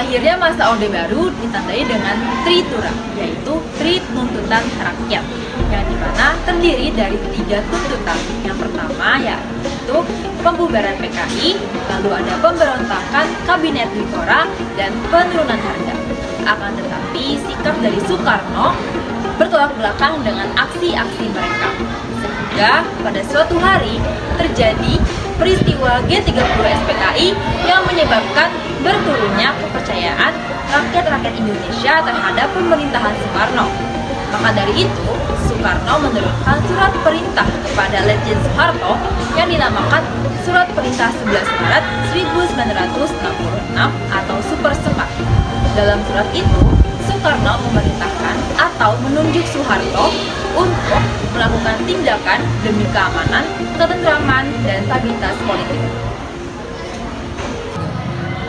Berakhirnya masa Orde Baru ditandai dengan Tritura, yaitu Tri Tuntutan Rakyat, yang dimana terdiri dari 3 tuntutan. Yang pertama yaitu pembubaran PKI, lalu ada pemberontakan Kabinet Dikora, dan penurunan harga. Akan tetapi sikap dari Soekarno bertolak belakang dengan aksi-aksi mereka, sehingga pada suatu hari terjadi peristiwa G30 SPKI yang menyebabkan berturunnya kepercayaan rakyat-rakyat Indonesia terhadap pemerintahan Soekarno. Maka dari itu, Soekarno menurunkan surat perintah kepada Letjen Soeharto yang dinamakan Surat Perintah 11 Maret 1966 atau Super Semar. Dalam surat itu, Soekarno memerintahkan atau menunjuk Soeharto untuk melakukan tindakan demi keamanan, ketentraman, dan stabilitas politik.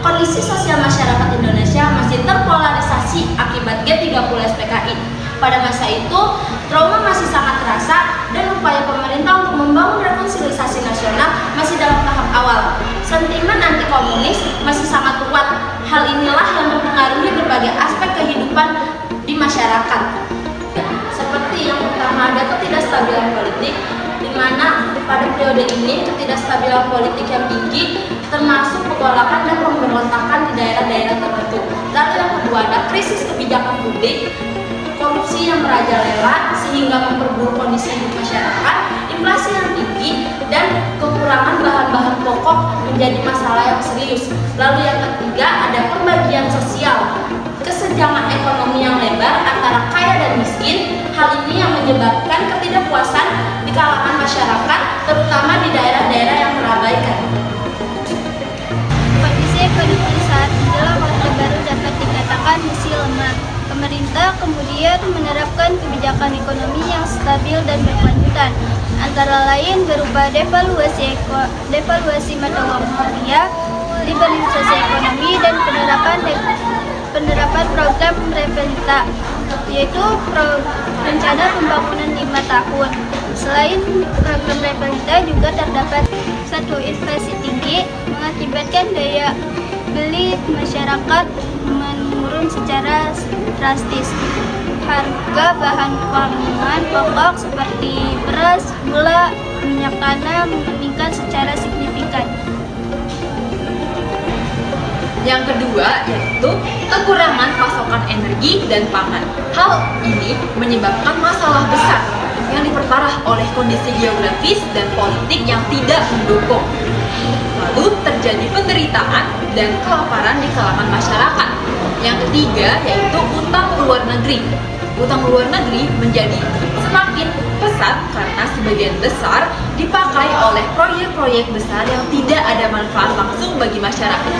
Kondisi sosial masyarakat Indonesia masih terpolarisasi akibat G30 SPKI. Pada masa itu, trauma masih sangat terasa dan upaya pemerintah untuk membangun rekonsiliasi nasional masih dalam tahap awal. Sentimen anti-komunis masih sangat kuat. Hal inilah yang mempengaruhi berbagai aspek kehidupan di masyarakat. Seperti yang pertama, ada ketidakstabilan politik, di mana pada periode ini ketidakstabilan politik yang tinggi termasuk penolakan dan pemberontakan di daerah-daerah tertentu. Lalu yang kedua, ada krisis kebijakan publik, korupsi yang merajalela sehingga memperburuk kondisi hidup masyarakat, inflasi yang tinggi, dan kekurangan bahan-bahan pokok menjadi masalah yang serius. Lalu yang ketiga, ada pembagian sosial, kesenjangan ekonomi yang lebar antara kaya dan miskin. Hal ini yang menyebabkan ketidakpuasan di kalangan masyarakat, terutama di daerah-daerah yang terabaikan. Kondisi ekonomi saat menjelang Orde Baru dapat dikatakan masih lemah. Pemerintah kemudian menerapkan kebijakan ekonomi yang stabil dan berkelanjutan, antara lain berupa devaluasi mata uang rupiah, liberalisasi ekonomi, dan penerapan program Replita, yaitu rencana pembangunan 5 tahun. Selain program Replita juga terdapat satu inflasi tinggi mengakibatkan daya beli masyarakat menurun secara drastis. Harga bahan pangan pokok seperti beras, gula, minyak tanah meningkat secara signifikan. Yang kedua yaitu kekurangan pasokan energi dan pangan. Hal ini menyebabkan masalah besar yang diperparah oleh kondisi geografis dan politik yang tidak mendukung. Lalu terjadi penderitaan dan kelaparan di kalangan masyarakat. Yang ketiga yaitu utang luar negeri. Utang luar negeri menjadi semakin pesat karena sebagian besar dipakai oleh proyek-proyek besar yang tidak ada manfaat langsung bagi masyarakat.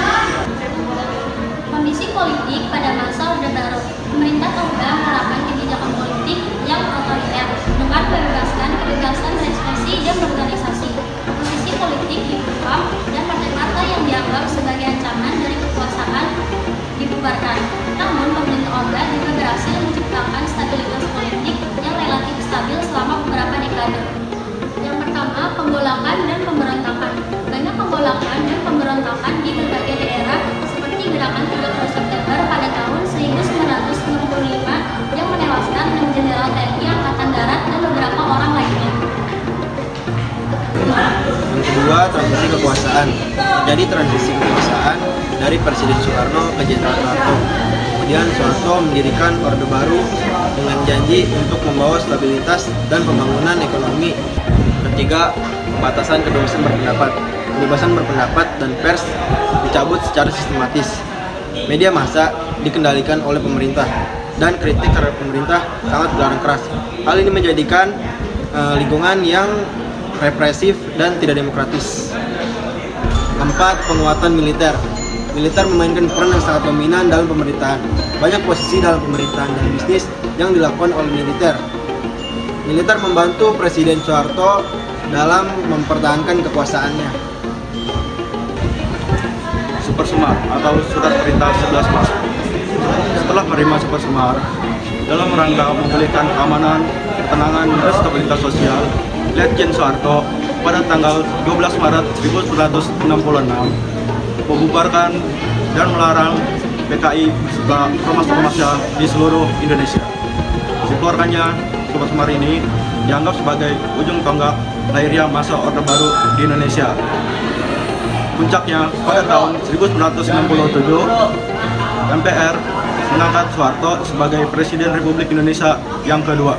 Kondisi politik pada masa Orde Baru, pemerintah telah menerapkan kebijakan politik yang otoriter dengan membebaskan kebebasan berekspresi dan berorganisasi. Posisi politik dibungkam dan partai-partai yang dianggap sebagai ancaman dari kekuasaan dibubarkan. Namun pemerintah Orde juga berhasil menciptakan stabilitas politik yang relatif stabil selama beberapa dekade. Yang pertama, penggolakan dan pemberontakan. Banyak penggolakan dan pemberontakan di berbagai daerah seperti gerakan 30 September pada tahun 1965 yang menewaskan 6 jenderal TNI Angkatan Darat dan beberapa orang lainnya. Yang kedua, transisi kekuasaan. Jadi transisi kekuasaan dari Presiden Soekarno ke Jenderal Soeharto. Kemudian Soeharto mendirikan Orde Baru dengan janji untuk membawa stabilitas dan pembangunan ekonomi. Ketiga, pembatasan kebebasan berpendapat. Kebebasan berpendapat dan pers dicabut secara sistematis. Media massa dikendalikan oleh pemerintah dan kritik terhadap pemerintah sangat dilarang keras. Hal ini menjadikan lingkungan yang represif dan tidak demokratis. Keempat, penguatan militer. Militer memainkan peran yang sangat dominan dalam pemerintahan. Banyak posisi dalam pemerintahan dan bisnis yang dilakukan oleh militer. Militer membantu Presiden Soeharto dalam mempertahankan kekuasaannya. Super Semar atau Surat Perintah 11 Maret. Setelah menerima Super Semar, dalam rangka memulihkan keamanan, ketenangan, dan stabilitas sosial, Letjen Soeharto pada tanggal 12 Maret 1966 membubarkan dan melarang PKI beserta ormas-ormasnya di seluruh Indonesia. Dikeluarkannya Sobat Semar ini dianggap sebagai ujung tonggak lahirnya masa Orde Baru di Indonesia. Puncaknya pada tahun 1967, MPR mengangkat Soeharto sebagai Presiden Republik Indonesia yang kedua.